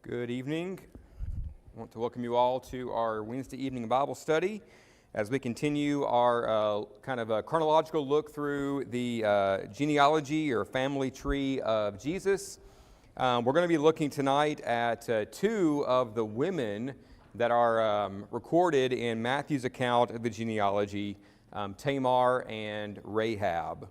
Good evening. I want to welcome you all to our Wednesday evening Bible study as we continue our kind of a chronological look through the genealogy or family tree of Jesus. We're going to be looking tonight at two of the women that are recorded in Matthew's account of the genealogy, Tamar and Rahab.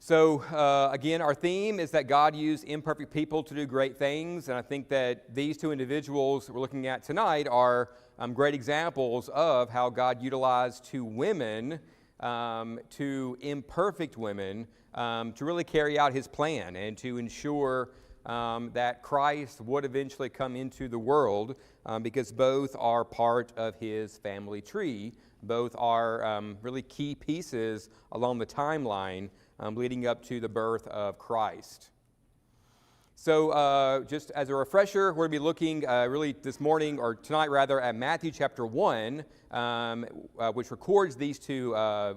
So, again, our theme is that God used imperfect people to do great things, and I think that these two individuals we're looking at tonight are great examples of how God utilized two women, two imperfect women, to really carry out His plan and to ensure that Christ would eventually come into the world, because both are part of His family tree. Both are really key pieces along the timeline leading up to the birth of Christ. So just as a refresher, we're going to be looking really this morning, or tonight rather, at Matthew chapter 1, which records these two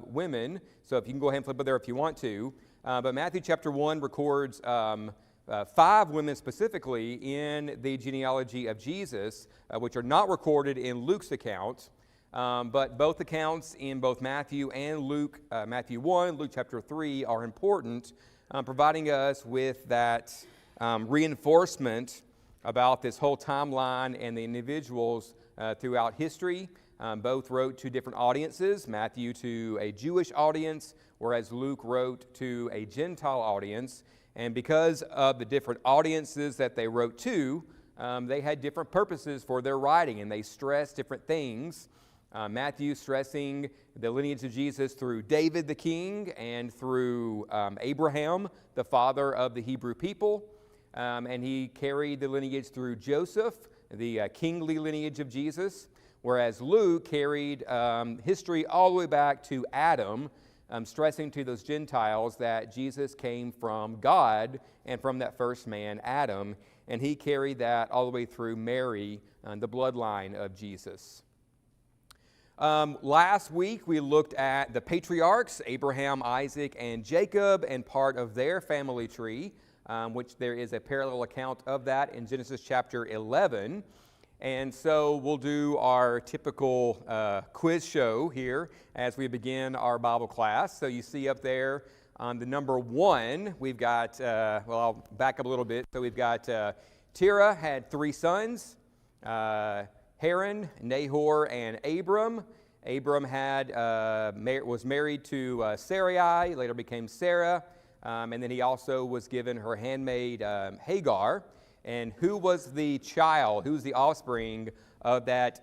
women. So if you can go ahead and flip it there if you want to. But Matthew chapter 1 records 5 women specifically in the genealogy of Jesus, which are not recorded in Luke's account. But both accounts in both Matthew and Luke, Matthew 1, Luke chapter 3, are important, providing us with that reinforcement about this whole timeline and the individuals throughout history. Both wrote to different audiences, Matthew to a Jewish audience, whereas Luke wrote to a Gentile audience. And because of the different audiences that they wrote to, they had different purposes for their writing, and they stressed different things. Matthew stressing the lineage of Jesus through David the king and through Abraham, the father of the Hebrew people. And he carried the lineage through Joseph, the kingly lineage of Jesus, whereas Luke carried history all the way back to Adam, stressing to those Gentiles that Jesus came from God and from that first man, Adam, and he carried that all the way through Mary, the bloodline of Jesus. Last week, we looked at the patriarchs, Abraham, Isaac, and Jacob, and part of their family tree, which there is a parallel account of that in Genesis chapter 11. And so we'll do our typical quiz show here as we begin our Bible class. So you see up there on the number 1, we've got, well, I'll back up a little bit. So we've got Terah had 3 sons. Haran, Nahor, and Abram. Abram was married to Sarai, later became Sarah, and then he also was given her handmaid Hagar. And who was the child, who was the offspring of that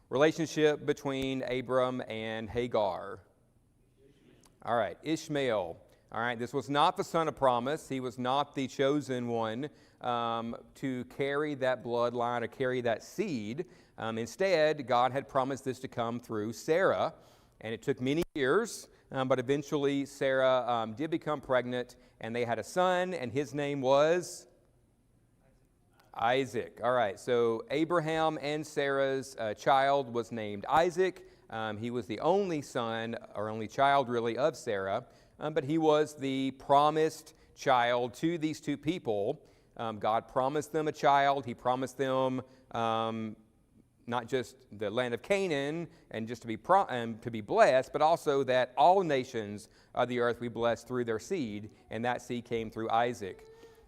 relationship between Abram and Hagar? All right, Ishmael. All right, this was not the son of promise. He was not the chosen one to carry that bloodline or carry that seed. Instead, God had promised this to come through Sarah, and it took many years, but eventually Sarah did become pregnant, and they had a son, and his name was Isaac. All right, so Abraham and Sarah's child was named Isaac. He was the only son, or only child really, of Sarah. But he was the promised child to these two people. God promised them a child. He promised them not just the land of Canaan and just to be blessed, but also that all nations of the earth be blessed through their seed, and that seed came through Isaac.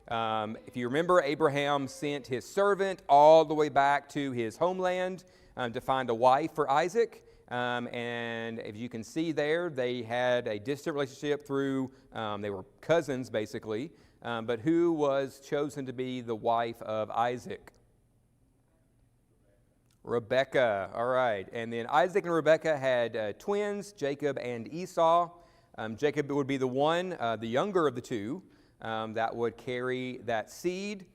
If you remember, Abraham sent his servant all the way back to his homeland to find a wife for Isaac. And as you can see there, they had a distant relationship through, they were cousins basically, but who was chosen to be the wife of Isaac? Rebekah. All right. And then Isaac and Rebekah had twins, Jacob and Esau. Jacob would be the one, the younger of the two, that would carry that seed.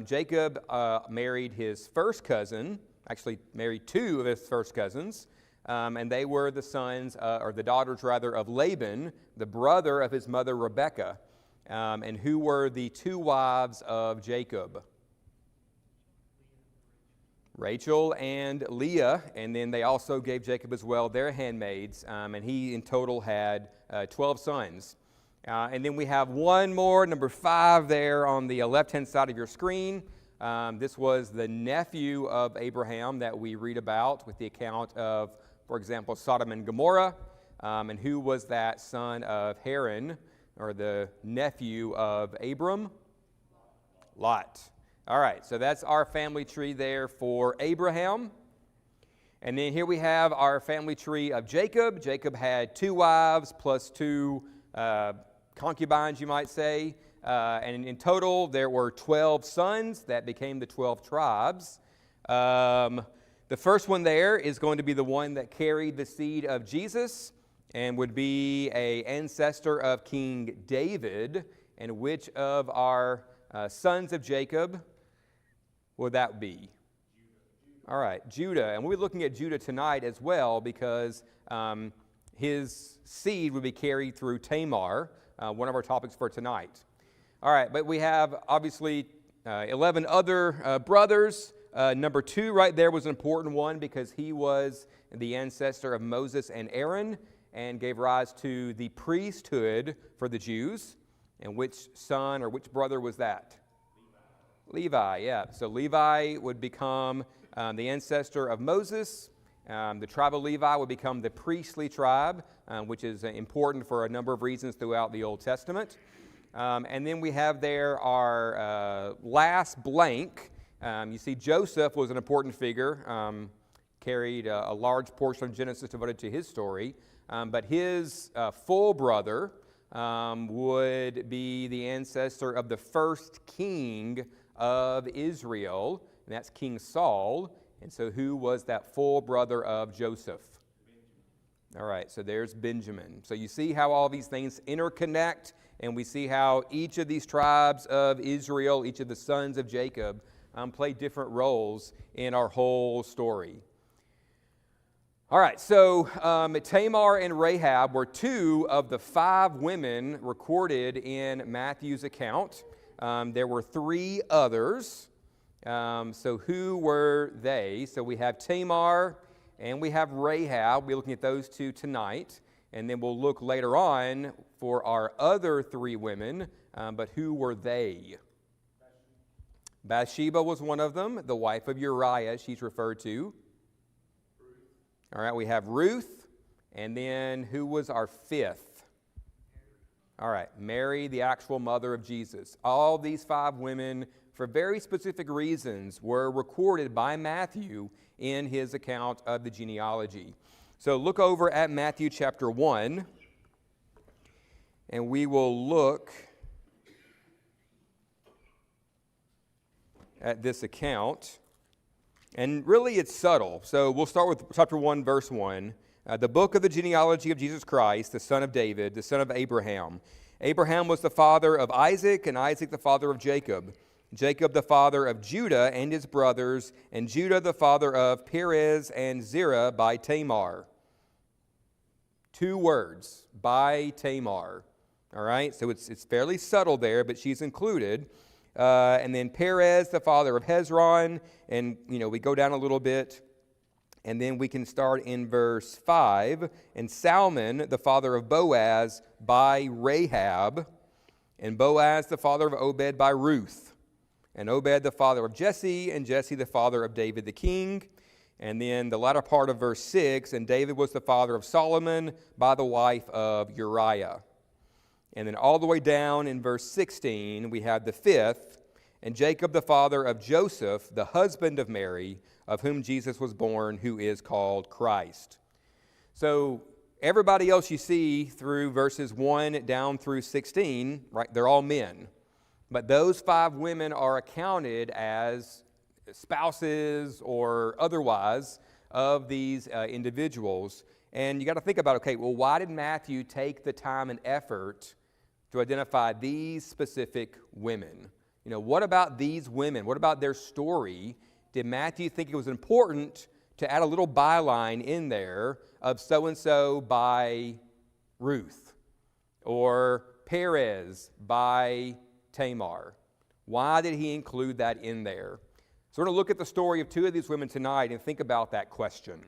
Jacob married his first cousin, actually married 2 of his first cousins. And they were the sons, or the daughters rather, of Laban, the brother of his mother Rebekah. And who were the 2 wives of Jacob? Rachel and Leah. And then they also gave Jacob as well their handmaids. And he in total had 12 sons. And then we have one more, number 5 there on the left-hand side of your screen. This was the nephew of Abraham that we read about with the account of, for example, Sodom and Gomorrah. And who was that son of Haran, or the nephew of Abram? Lot. All right, so that's our family tree there for Abraham. And then here we have our family tree of Jacob. Jacob had 2 wives plus 2 concubines, you might say. And in total, there were 12 sons that became the 12 tribes. The first one there is going to be the one that carried the seed of Jesus and would be an ancestor of King David. And which of our sons of Jacob would that be? All right, Judah. And we'll be looking at Judah tonight as well because his seed would be carried through Tamar, one of our topics for tonight. All right, but we have obviously 11 other brothers. Number 2 right there was an important one because he was the ancestor of Moses and Aaron and gave rise to the priesthood for the Jews. And which son or which brother was that? Levi, yeah. So Levi would become the ancestor of Moses. The tribe of Levi would become the priestly tribe, which is important for a number of reasons throughout the Old Testament. And then we have there our last blank. You see Joseph was an important figure, carried a large portion of Genesis devoted to his story. But his full brother would be the ancestor of the first king of Israel, and that's King Saul. And so who was that full brother of Joseph? All right, so there's Benjamin. So you see how all these things interconnect, and we see how each of these tribes of Israel, each of the sons of Jacob, play different roles in our whole story. All right, so Tamar and Rahab were 2 of the 5 women recorded in Matthew's account. There were 3 others. So who were they? So we have Tamar and we have Rahab. We'll be looking at those 2 tonight. And then we'll look later on for our other 3 women. But who were they? Bathsheba was one of them, the wife of Uriah, she's referred to. All right, we have Ruth. And then who was our 5th? All right, Mary, the actual mother of Jesus. All these 5 women, for very specific reasons, were recorded by Matthew in his account of the genealogy. So look over at Matthew chapter 1, and we will look at this account. And really it's subtle. So we'll start with chapter 1, verse 1. The book of the genealogy of Jesus Christ, the son of David, the son of Abraham. Abraham was the father of Isaac, and Isaac the father of Jacob. Jacob the father of Judah and his brothers, and Judah the father of Perez and Zerah by Tamar. 2 words, by Tamar. All right, so it's fairly subtle there, but she's included. And then Perez the father of Hezron, and we go down a little bit. And then we can start in verse 5. And Salmon, the father of Boaz, by Rahab. And Boaz, the father of Obed, by Ruth. And Obed, the father of Jesse. And Jesse, the father of David the king. And then the latter part of verse 6. And David was the father of Solomon by the wife of Uriah. And then all the way down in verse 16, we have the 5th. And Jacob, the father of Joseph, the husband of Mary, of whom Jesus was born, who is called Christ. So everybody else you see through verses 1 down through 16, right, they're all men. But those 5 women are accounted as spouses or otherwise of these individuals. And you got to think about, okay, well, why did Matthew take the time and effort to identify these specific women? What about these women? What about their story? Did Matthew think it was important to add a little byline in there of so-and-so by Ruth or Perez by Tamar? Why did he include that in there? So we're going to look at the story of 2 of these women tonight and think about that question.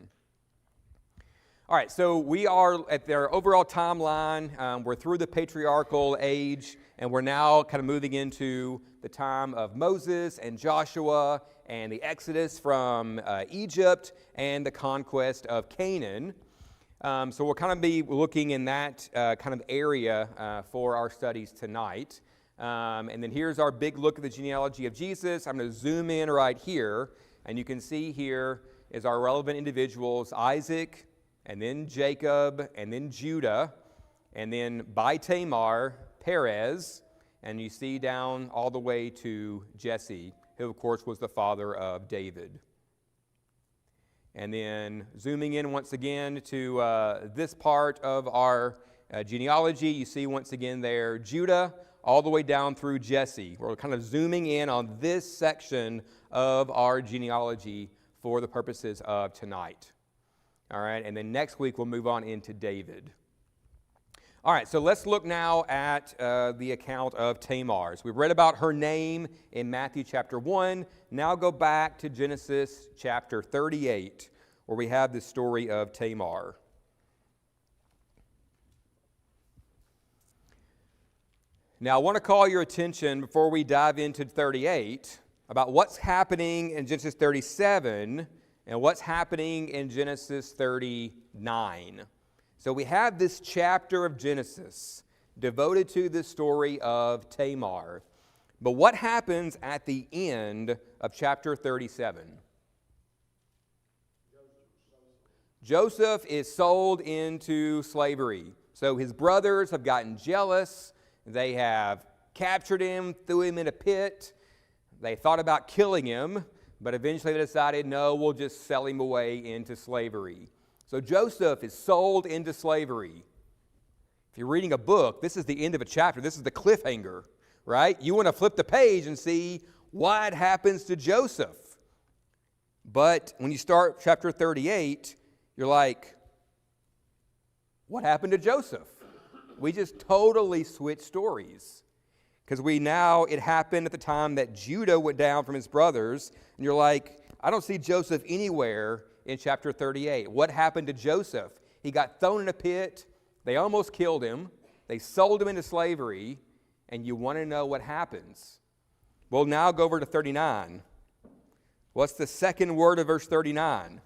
All right, so we are at their overall timeline. We're through the patriarchal age, and we're now kind of moving into the time of Moses and Joshua and the Exodus from Egypt and the conquest of Canaan. So we'll kind of be looking in that kind of area for our studies tonight. And then here's our big look at the genealogy of Jesus. I'm going to zoom in right here, and you can see here is our relevant individuals, Isaac, and then Jacob, and then Judah, and then by Tamar, Perez, and you see down all the way to Jesse, who of course was the father of David. And then zooming in once again to this part of our genealogy, you see once again there Judah all the way down through Jesse. We're kind of zooming in on this section of our genealogy for the purposes of tonight. All right, and then next week we'll move on into David. All right, so let's look now at the account of Tamar. So we've read about her name in Matthew chapter 1. Now go back to Genesis chapter 38, where we have the story of Tamar. Now I want to call your attention before we dive into 38 about what's happening in Genesis 37 and what's happening in Genesis 39. So we have this chapter of Genesis devoted to the story of Tamar. But what happens at the end of chapter 37? Joseph is sold into slavery. So his brothers have gotten jealous. They have captured him, threw him in a pit. They thought about killing him. But eventually they decided, no, we'll just sell him away into slavery. So Joseph is sold into slavery. If you're reading a book, this is the end of a chapter. This is the cliffhanger, right? You want to flip the page and see what happens to Joseph. But when you start chapter 38, you're like, what happened to Joseph? We just totally switched stories. Because it happened at the time that Judah went down from his brothers. And you're like, I don't see Joseph anywhere in chapter 38. What happened to Joseph? He got thrown in a pit. They almost killed him. They sold him into slavery. And you want to know what happens. Well, now go over to 39. What's the second word of verse 39?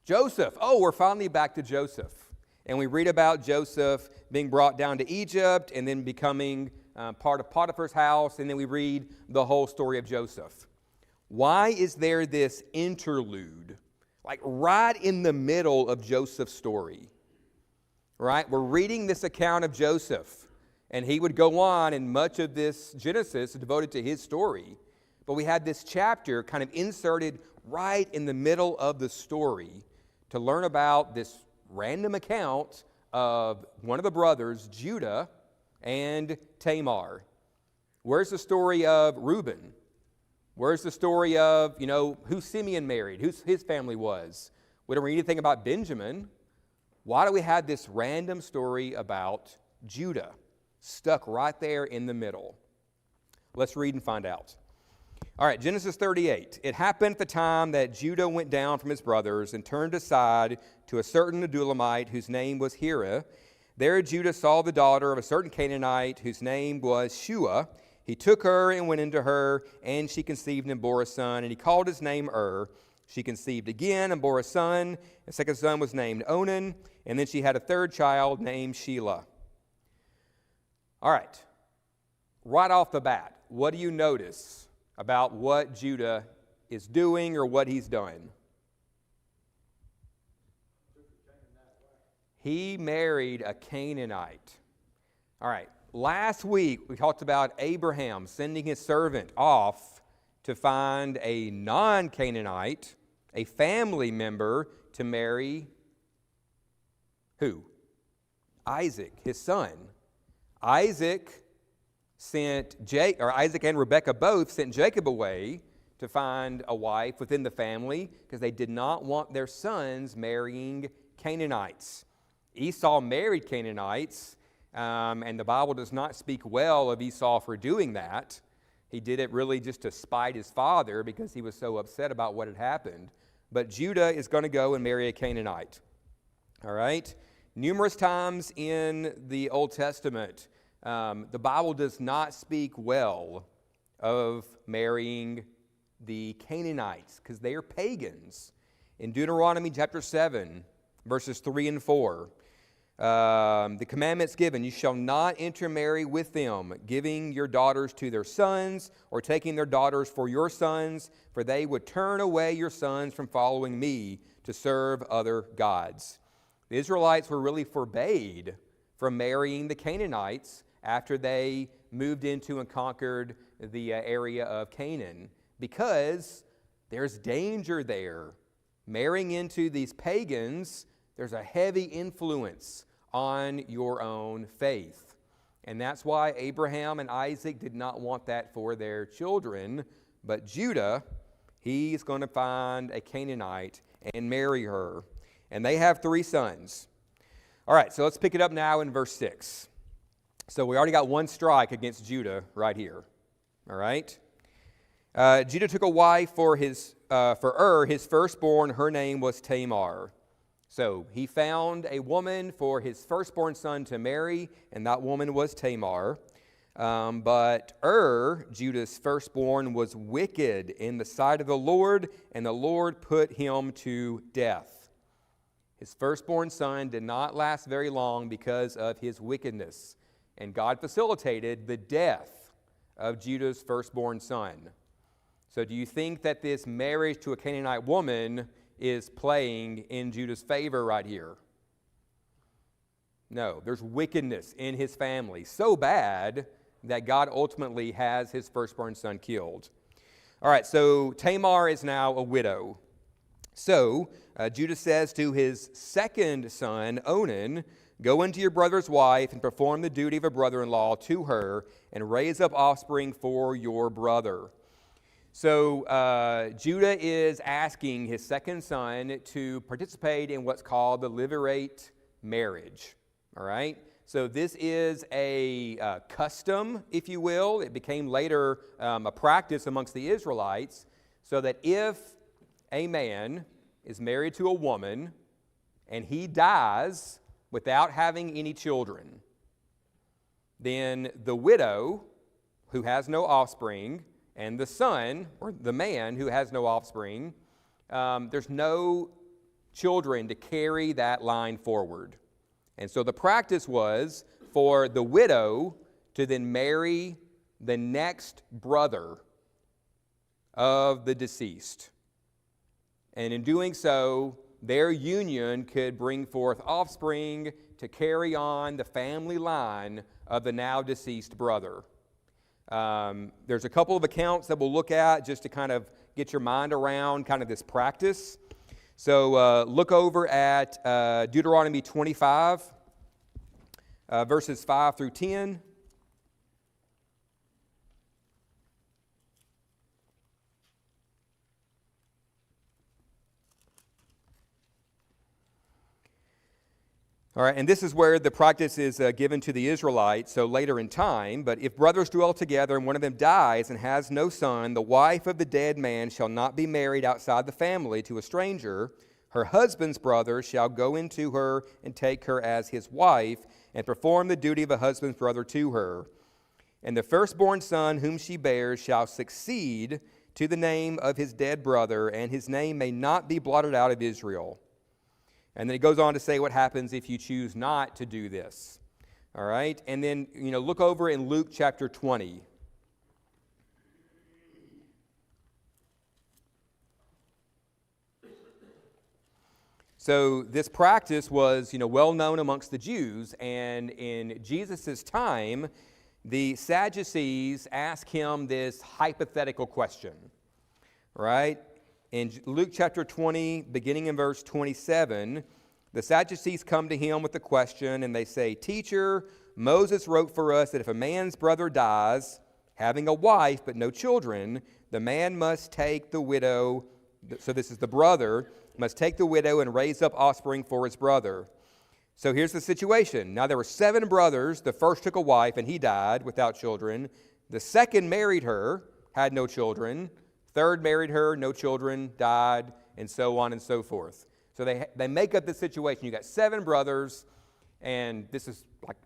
Joseph. Oh, we're finally back to Joseph. And we read about Joseph being brought down to Egypt and then becoming part of Potiphar's house. And then we read the whole story of Joseph. Why is there this interlude, like right in the middle of Joseph's story? Right? We're reading this account of Joseph. And he would go on, and much of this Genesis is devoted to his story. But we had this chapter kind of inserted right in the middle of the story to learn about this random account of one of the brothers, Judah, and Tamar. Where's the story of Reuben? Where's the story of, who Simeon married, who his family was? We don't read anything about Benjamin. Why do we have this random story about Judah stuck right there in the middle? Let's read and find out. All right, Genesis 38. It happened at the time that Judah went down from his brothers and turned aside to a certain Adulamite whose name was Hira. There Judah saw the daughter of a certain Canaanite whose name was Shua. He took her and went into her, and she conceived and bore a son, and he called his name She conceived again and bore a son. The second son was named Onan, and then she had a third child named Shelah. All right, right off the bat, what do you notice about what Judah is doing or what he's done? He married a Canaanite. All right, last week we talked about Abraham sending his servant off to find a non-Canaanite, a family member, to marry who? Isaac, his son. Isaac and Rebekah both sent Jacob away to find a wife within the family because they did not want their sons marrying Canaanites. Esau married Canaanites, and the Bible does not speak well of Esau for doing that. He did it really just to spite his father because he was so upset about what had happened. but Judah is going to go and marry a Canaanite. All right? Numerous times in the Old Testament, the Bible does not speak well of marrying the Canaanites because they are pagans. In Deuteronomy chapter 7, verses 3 and 4, the commandment's given, you shall not intermarry with them, giving your daughters to their sons or taking their daughters for your sons, for they would turn away your sons from following me to serve other gods. The Israelites were really forbade from marrying the Canaanites after they moved into and conquered the area of Canaan because there's danger there. Marrying into these pagans, there's a heavy influence on your own faith. And that's why Abraham and Isaac did not want that for their children. But Judah, he's going to find a Canaanite and marry her. And they have 3 sons. All right, so let's pick it up now in verse 6. So we already got one strike against Judah right here. All right? Judah took a wife for his firstborn. Her name was Tamar. So he found a woman for his firstborn son to marry, and that woman was Tamar. But Judah's firstborn, was wicked in the sight of the Lord, and the Lord put him to death. His firstborn son did not last very long because of his wickedness, and God facilitated the death of Judah's firstborn son. So do you think that this marriage to a Canaanite woman is playing in Judah's favor right here? No, there's wickedness in his family, so bad that God ultimately has his firstborn son killed. All right, so Tamar is now a widow. So Judah says to his second son, Onan, go into your brother's wife and perform the duty of a brother-in-law to her and raise up offspring for your brother. So Judah is asking his second son to participate in what's called the levirate marriage. All right? So this is a custom, if you will. It became later a practice amongst the Israelites, so that if a man is married to a woman and he dies without having any children, then the widow who has no offspring and the son, or the man who has no offspring, there's no children to carry that line forward. And so the practice was for the widow to then marry the next brother of the deceased. And in doing so, their union could bring forth offspring to carry on the family line of the now deceased brother. There's a couple of accounts that we'll look at just to kind of get your mind around kind of this practice. So look over at Deuteronomy 25, verses 5 through 10. All right, and this is where the practice is given to the Israelites, so later in time. But if brothers dwell together and one of them dies and has no son, the wife of the dead man shall not be married outside the family to a stranger. Her husband's brother shall go into her and take her as his wife and perform the duty of a husband's brother to her. And the firstborn son whom she bears shall succeed to the name of his dead brother, and his name may not be blotted out of Israel. And then it goes on to say what happens if you choose not to do this. All right? And then, look over in Luke chapter 20. So this practice was, well known amongst the Jews, and in Jesus' time, the Sadducees asked him this hypothetical question, right? In Luke chapter 20, beginning in verse 27, the Sadducees come to him with the question, and they say, Teacher, Moses wrote for us that if a man's brother dies, having a wife but no children, the man must take the widow, so this is the brother, must take the widow and raise up offspring for his brother. So here's the situation. Now there were 7 brothers. The first took a wife, and he died without children. The second married her, had no children. Third married her, no children, died. and so on and so forth. So they make up this situation. You got 7 brothers, and this is like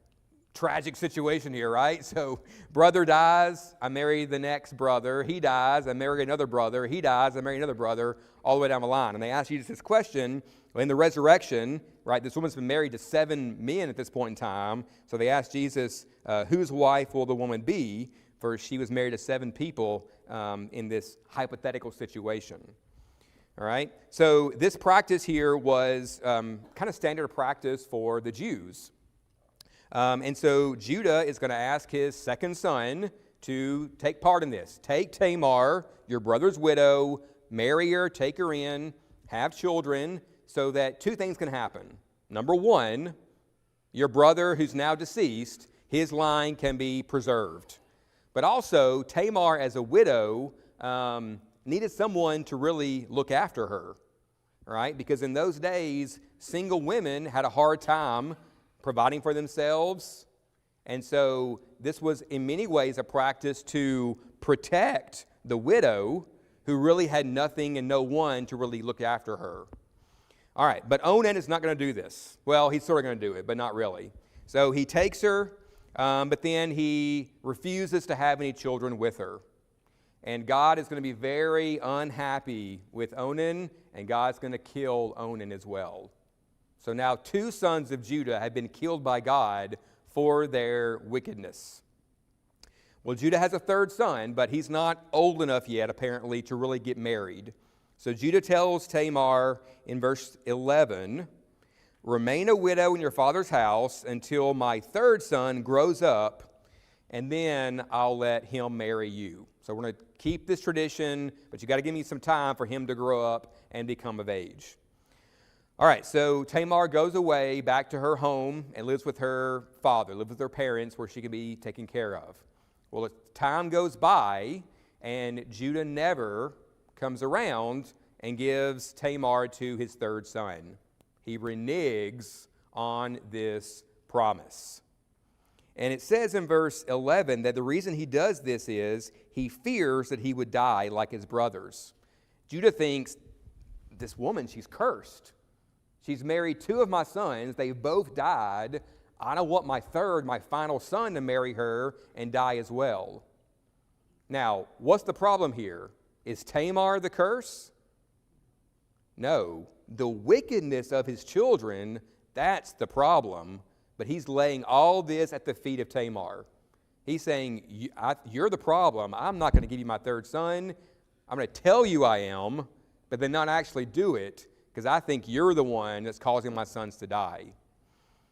tragic situation here, right? So brother dies, I marry the next brother. He dies, I marry another brother. He dies, I marry another brother, all the way down the line. And they ask Jesus this question in the resurrection, right? This woman's been married to 7 men at this point in time. So they ask Jesus, whose wife will the woman be? For she was married to 7 people in this hypothetical situation. All right? So this practice here was kind of standard practice for the Jews. And so Judah is going to ask his second son to take part in this. Take Tamar, your brother's widow, marry her, take her in, have children, so that 2 things can happen. Number 1, your brother who's now deceased, his line can be preserved. But also, Tamar as a widow needed someone to really look after her, right? Because in those days, single women had a hard time providing for themselves. And so this was in many ways a practice to protect the widow who really had nothing and no one to really look after her. All right, but Onan is not going to do this. Well, he's sort of going to do it, but not really. So he takes her, but then he refuses to have any children with her. And God is going to be very unhappy with Onan, and God's going to kill Onan as well. So now 2 sons of Judah have been killed by God for their wickedness. Well, Judah has a 3rd son, but he's not old enough yet, apparently, to really get married. So Judah tells Tamar in verse 11, remain a widow in your father's house until my 3rd son grows up, and then I'll let him marry you. So we're going to keep this tradition, but you got to give me some time for him to grow up and become of age. All right, so Tamar goes away back to her home and lives with her father, lives with her parents where she can be taken care of. Well, time goes by, and Judah never comes around and gives Tamar to his 3rd son. He reneges on this promise. And it says in verse 11 that the reason he does this is he fears that he would die like his brothers. Judah thinks, this woman, she's cursed. She's married 2 of my sons. They've both died. I don't want my 3rd, my final son, to marry her and die as well. Now, what's the problem here? Is Tamar the curse? No. The wickedness of his children, that's the problem. But he's laying all this at the feet of Tamar. He's saying, you're the problem. I'm not going to give you my 3rd son. I'm going to tell you I am, but then not actually do it, because I think you're the one that's causing my sons to die.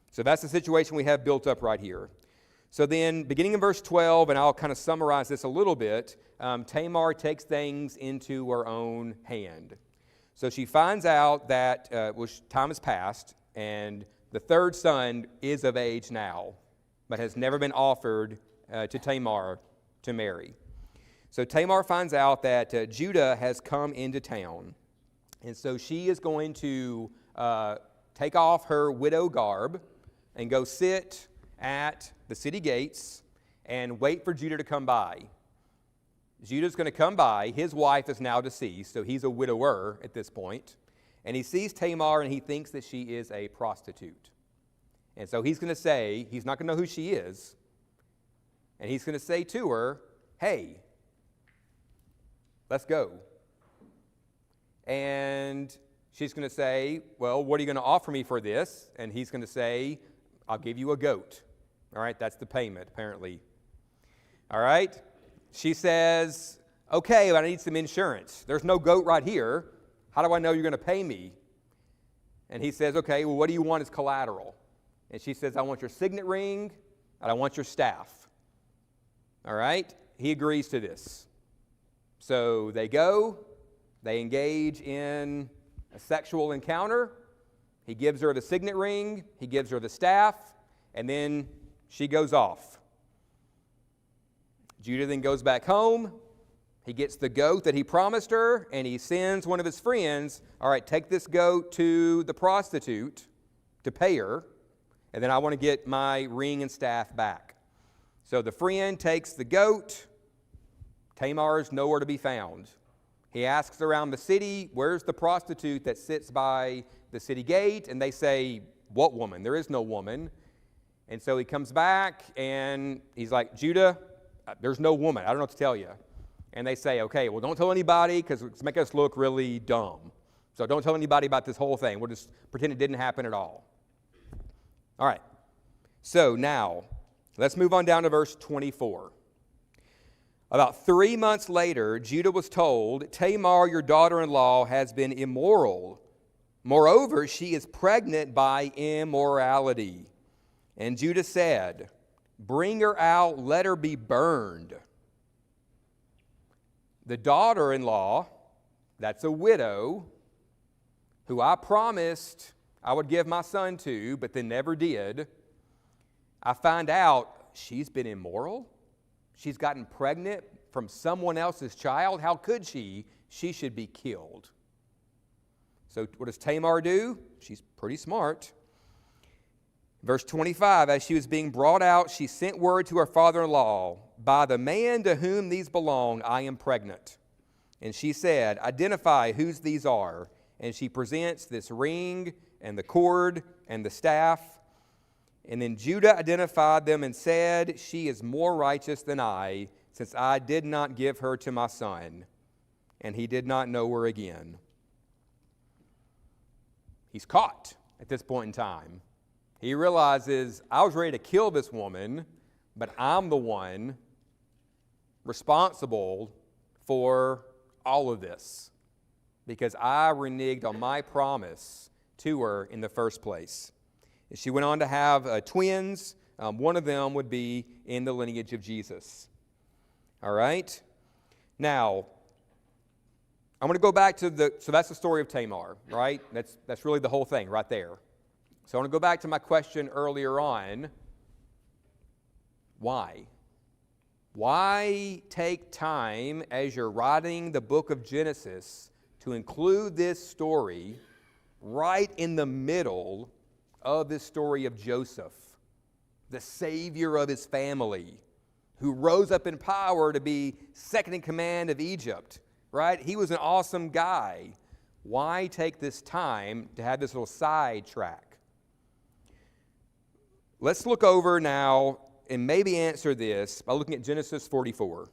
So that's the situation we have built up right here. So then, beginning in verse 12, and I'll kind of summarize this a little bit, Tamar takes things into her own hand. So she finds out that time has passed, and the 3rd son is of age now, but has never been offered to Tamar to marry. So Tamar finds out that Judah has come into town. And so she is going to take off her widow garb and go sit at the city gates and wait for Judah to come by. Judah's going to come by. His wife is now deceased, so he's a widower at this point. And he sees Tamar and he thinks that she is a prostitute. And so he's going to say, he's not going to know who she is, and he's going to say to her, hey, let's go. And she's going to say, well, what are you going to offer me for this? And he's going to say, I'll give you a goat. All right, that's the payment, apparently. All right. She says, okay, but I need some insurance. There's no goat right here. How do I know you're going to pay me? And he says, okay, well, what do you want as collateral? And she says, I want your signet ring, and I want your staff. All right? He agrees to this. So they go. They engage in a sexual encounter. He gives her the signet ring. He gives her the staff. And then she goes off. Judah then goes back home. He gets the goat that he promised her, and he sends one of his friends, all right, take this goat to the prostitute to pay her, and then I want to get my ring and staff back. So the friend takes the goat. Tamar's nowhere to be found. He asks around the city, where's the prostitute that sits by the city gate? And they say, what woman? There is no woman. And so he comes back and he's like, Judah, there's no woman. I don't know what to tell you. And they say, okay, well, don't tell anybody because it's make us look really dumb. So don't tell anybody about this whole thing. We'll just pretend it didn't happen at all. All right. So now, let's move on down to verse 24. About 3 months later, Judah was told, Tamar, your daughter-in-law, has been immoral. Moreover, she is pregnant by immorality. And Judah said, bring her out, let her be burned. The daughter-in-law, that's a widow, who I promised I would give my son to, but then never did. I find out she's been immoral. She's gotten pregnant from someone else's child. How could she? She should be killed. So what does Tamar do? She's pretty smart. Verse 25, as she was being brought out, she sent word to her father-in-law, by the man to whom these belong, I am pregnant. And she said, identify whose these are. And she presents this ring and the cord and the staff. And then Judah identified them and said, she is more righteous than I, since I did not give her to my son. And he did not know her again. He's caught at this point in time. He realizes, I was ready to kill this woman, but I'm the one responsible for all of this because I reneged on my promise to her in the first place. And she went on to have twins. One of them would be in the lineage of Jesus. All right? Now, I'm going to go back to so that's the story of Tamar, right? That's really the whole thing right there. So I want to go back to my question earlier on. Why? Why take time as you're writing the book of Genesis to include this story right in the middle of this story of Joseph, the savior of his family, who rose up in power to be second in command of Egypt, right? He was an awesome guy. Why take this time to have this little side track? Let's look over now and maybe answer this by looking at Genesis 44.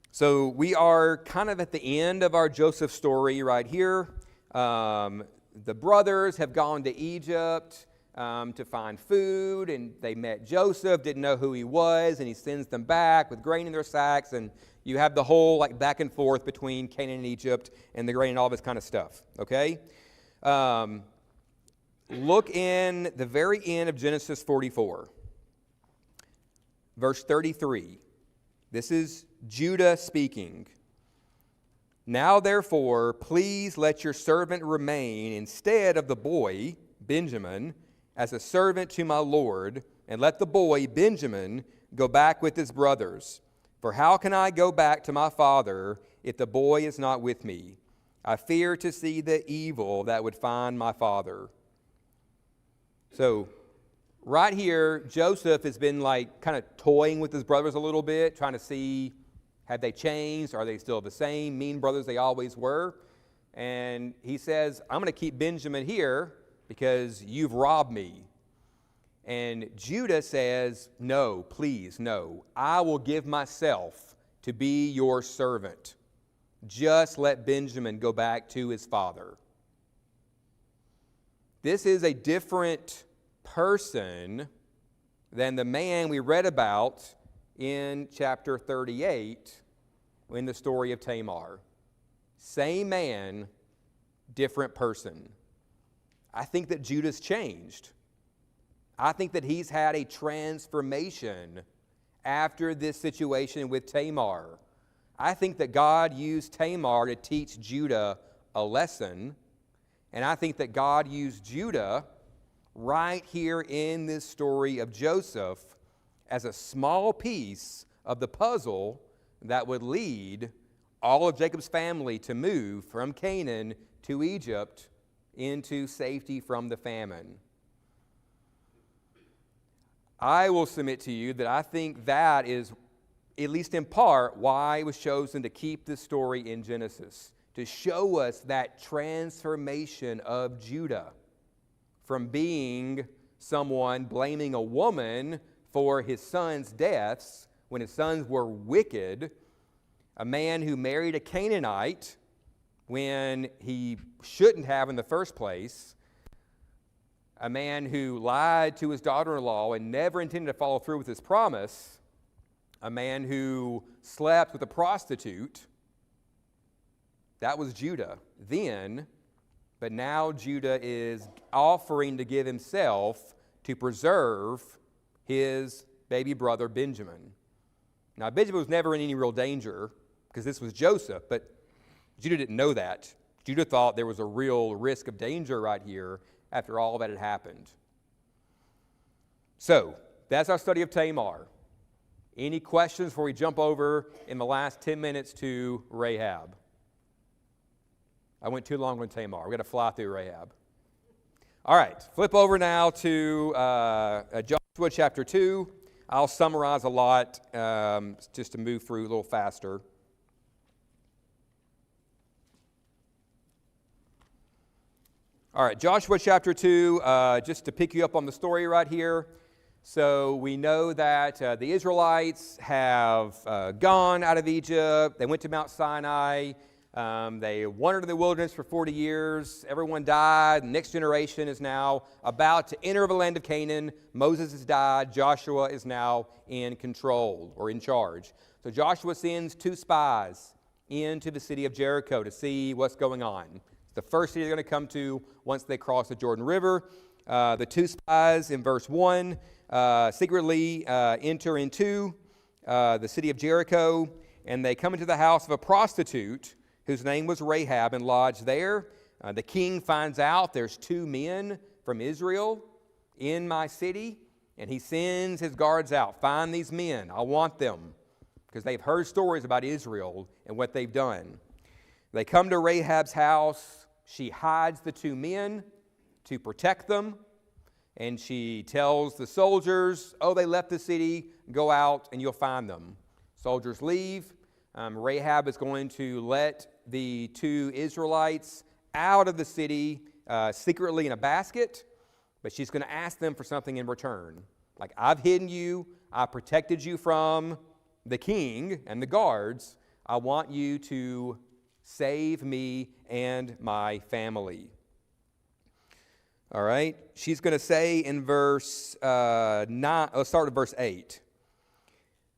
So we are kind of at the end of our Joseph story right here. The brothers have gone to Egypt to find food, and they met Joseph, didn't know who he was, and he sends them back with grain in their sacks, and you have the whole like back and forth between Canaan and Egypt and the grain and all this kind of stuff, okay? Look in the very end of Genesis 44, verse 33. This is Judah speaking. Now, therefore, please let your servant remain instead of the boy, Benjamin, as a servant to my Lord, and let the boy, Benjamin, go back with his brothers. For how can I go back to my father if the boy is not with me? I fear to see the evil that would find my father. So, right here, Joseph has been like kind of toying with his brothers a little bit, trying to see, have they changed? Are they still the same mean brothers they always were? And he says, I'm going to keep Benjamin here because you've robbed me. And Judah says, no, please, no. I will give myself to be your servant. Just let Benjamin go back to his father. This is a different person than the man we read about in chapter 38 in the story of Tamar. Same man, different person. I think that Judah's changed. I think that he's had a transformation after this situation with Tamar. I think that God used Tamar to teach Judah a lesson, and I think that God used Judah right here in this story of Joseph as a small piece of the puzzle that would lead all of Jacob's family to move from Canaan to Egypt into safety from the famine. I will submit to you that I think that is, at least in part, why it was chosen to keep this story in Genesis, to show us that transformation of Judah from being someone blaming a woman for his son's deaths when his sons were wicked, a man who married a Canaanite when he shouldn't have in the first place, a man who lied to his daughter-in-law and never intended to follow through with his promise, a man who slept with a prostitute. That was Judah then, but now Judah is offering to give himself to preserve his baby brother Benjamin. Now, Benjamin was never in any real danger because this was Joseph, but Judah didn't know that. Judah thought there was a real risk of danger right here after all that had happened. So, that's our study of Tamar. Any questions before we jump over in the last 10 minutes to Rahab? I went too long on Tamar. We've got to fly through Rahab. All right, flip over now to Joshua chapter 2. I'll summarize a lot just to move through a little faster. All right, Joshua chapter 2, just to pick you up on the story right here. So we know that the Israelites have gone out of Egypt. They went to Mount Sinai. They wandered in the wilderness for 40 years. Everyone died. The next generation is now about to enter the land of Canaan. Moses has died. Joshua is now in control or in charge. So Joshua sends 2 spies into the city of Jericho to see what's going on. The first city they're going to come to once they cross the Jordan River. The 2 spies in verse 1 secretly enter into the city of Jericho, and they come into the house of a prostitute whose name was Rahab and lodge there. The king finds out there's 2 men from Israel in my city, and he sends his guards out. Find these men. I want them, because they've heard stories about Israel and what they've done. They come to Rahab's house. She hides the 2 men to protect them, and she tells the soldiers, oh, they left the city, go out and you'll find them. Soldiers leave. Rahab is going to let the 2 Israelites out of the city secretly in a basket, but she's going to ask them for something in return. Like, I've hidden you, I protected you from the king and the guards. I want you to save me and my family. All right. She's going to say in verse 9, let's start with verse 8.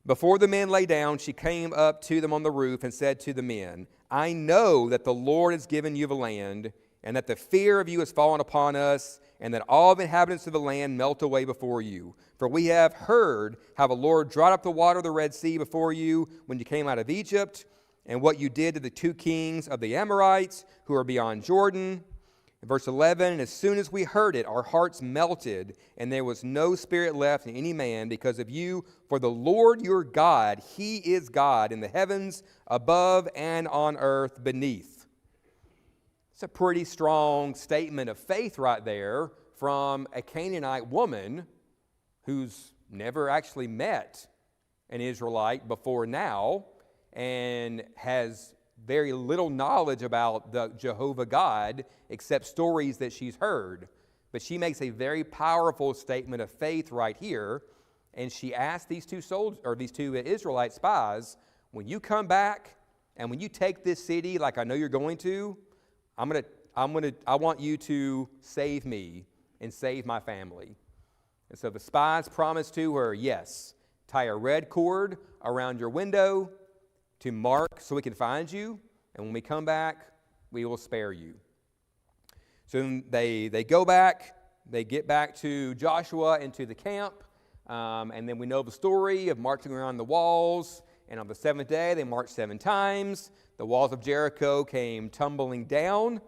Before the men lay down, she came up to them on the roof and said to the men, I know that the Lord has given you the land, and that the fear of you has fallen upon us, and that all the inhabitants of the land melt away before you. For we have heard how the Lord dried up the water of the Red Sea before you when you came out of Egypt, and what you did to the 2 kings of the Amorites who are beyond Jordan. Verse 11, and as soon as we heard it, our hearts melted, and there was no spirit left in any man because of you. For the Lord your God, He is God in the heavens above and on earth beneath. It's a pretty strong statement of faith right there from a Canaanite woman who's never actually met an Israelite before now, and has very little knowledge about the Jehovah God except stories that she's heard. But she makes a very powerful statement of faith right here, and she asks these 2 soldiers, or these 2 Israelite spies, when you come back and when you take this city like I know you're going to, I want you to save me and save my family. And so the spies promised to her, yes, tie a red cord around your window to mark so we can find you, and when we come back, we will spare you. So they go back, they get back to Joshua and to the camp, and then we know the story of marching around the walls, and on the 7th day they marched 7 times. The walls of Jericho came tumbling down.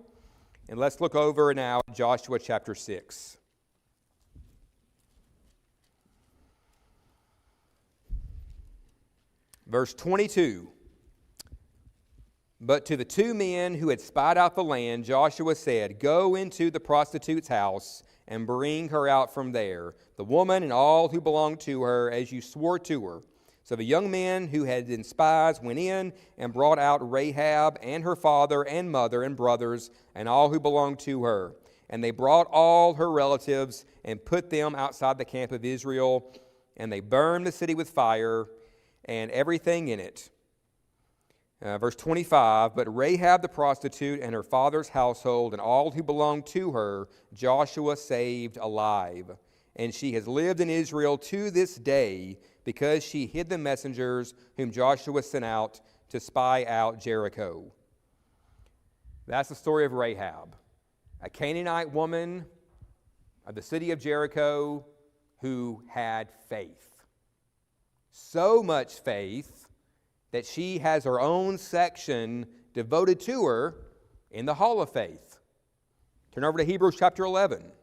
And let's look over now at Joshua chapter 6. Verse 22. But to the two men who had spied out the land, Joshua said, "Go into the prostitute's house and bring her out from there, the woman and all who belong to her, as you swore to her." So the young men who had been spies went in and brought out Rahab and her father and mother and brothers and all who belonged to her. And they brought all her relatives and put them outside the camp of Israel. And they burned the city with fire and everything in it. Verse 25, but Rahab the prostitute and her father's household and all who belonged to her, Joshua saved alive. And she has lived in Israel to this day because she hid the messengers whom Joshua sent out to spy out Jericho. That's the story of Rahab, a Canaanite woman of the city of Jericho who had faith. So much faith that she has her own section devoted to her in the Hall of Faith. Turn over to Hebrews chapter 11.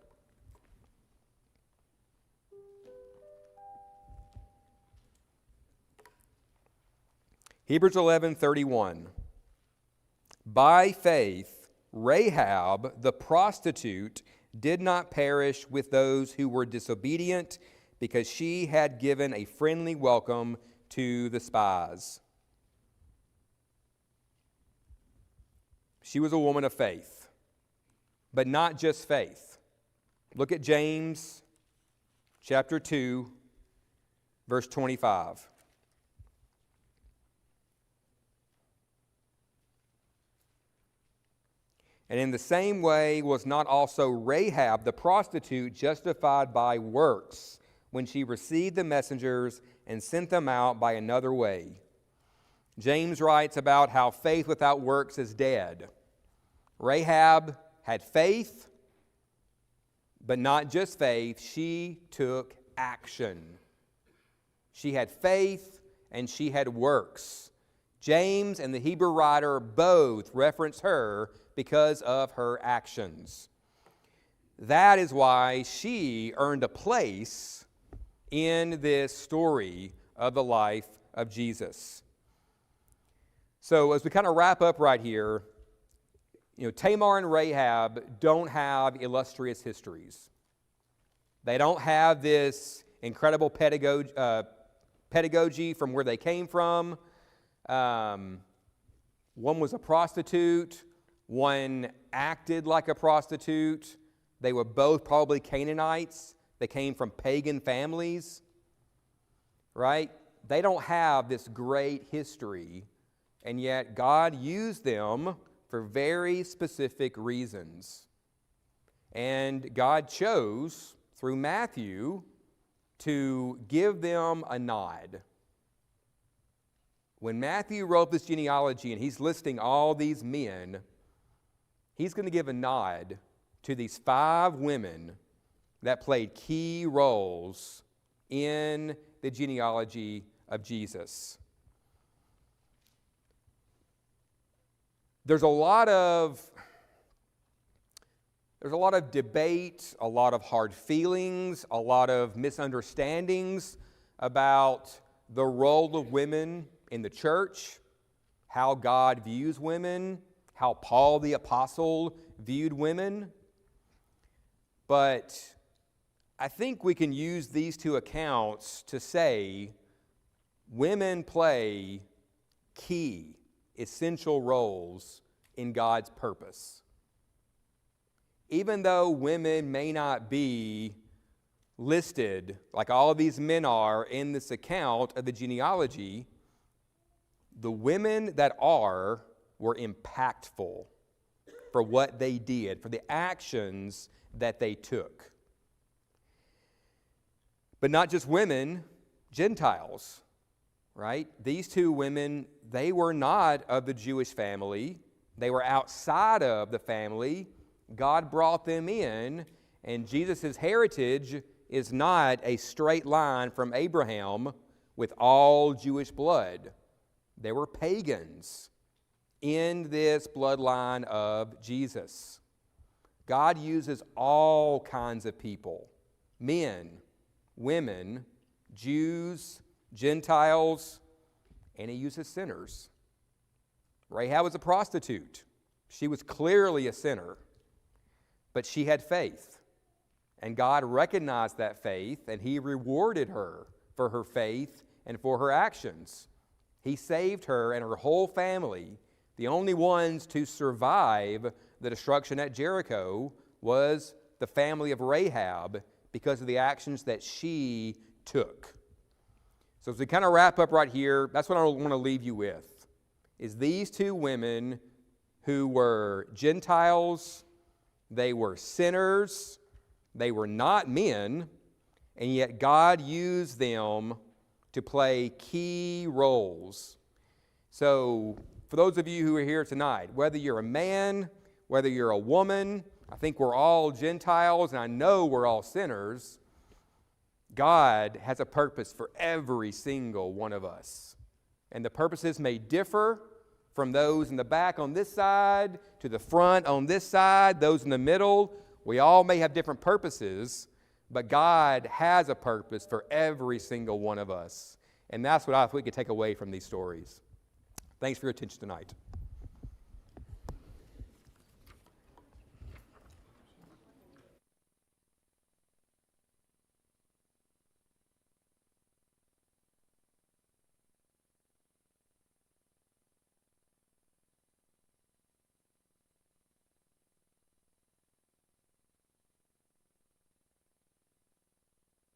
Hebrews 11:31. By faith, Rahab the prostitute did not perish with those who were disobedient, because she had given a friendly welcome to the spies. She was a woman of faith, but not just faith. Look at James chapter 2, verse 25. And in the same way was not also Rahab the prostitute justified by works when she received the messengers and sent them out by another way? James writes about how faith without works is dead. Rahab had faith, but not just faith, she took action. She had faith and she had works. James and the Hebrew writer both reference her because of her actions. That is why she earned a place in this story of the life of Jesus. So as we kind of wrap up right here, Tamar and Rahab don't have illustrious histories. They don't have this incredible pedagogy from where they came from. One was a prostitute. One acted like a prostitute. They were both probably Canaanites. They came from pagan families, right? They don't have this great history, and yet God used them for very specific reasons. And God chose, through Matthew, to give them a nod. When Matthew wrote this genealogy and he's listing all these men, he's going to give a nod to these 5 women that played key roles in the genealogy of Jesus. There's a lot of debate, a lot of hard feelings, a lot of misunderstandings about the role of women in the church, how God views women, how Paul the Apostle viewed women. But I think we can use these two accounts to say women play key, essential roles in God's purpose. Even though women may not be listed like all of these men are in this account of the genealogy, the women that are were impactful for what they did, for the actions that they took. But not just women, Gentiles, right? These 2 women, they were not of the Jewish family. They were outside of the family. God brought them in, and Jesus' heritage is not a straight line from Abraham with all Jewish blood. There were pagans in this bloodline of Jesus. God uses all kinds of people, men, women, Jews, Gentiles, and He uses sinners. Rahab was a prostitute. She was clearly a sinner, but she had faith. And God recognized that faith, and He rewarded her for her faith and for her actions. He saved her and her whole family. The only ones to survive the destruction at Jericho was the family of Rahab because of the actions that she took. So as we kind of wrap up right here, that's what I want to leave you with, is these two women who were Gentiles, they were sinners, they were not men, and yet God used them to play key roles. So for those of you who are here tonight, whether you're a man, whether you're a woman, I think we're all Gentiles, and I know we're all sinners. God has a purpose for every single one of us. And the purposes may differ from those in the back on this side to the front on this side, those in the middle. We all may have different purposes, but God has a purpose for every single one of us. And that's what we could take away from these stories. Thanks for your attention tonight.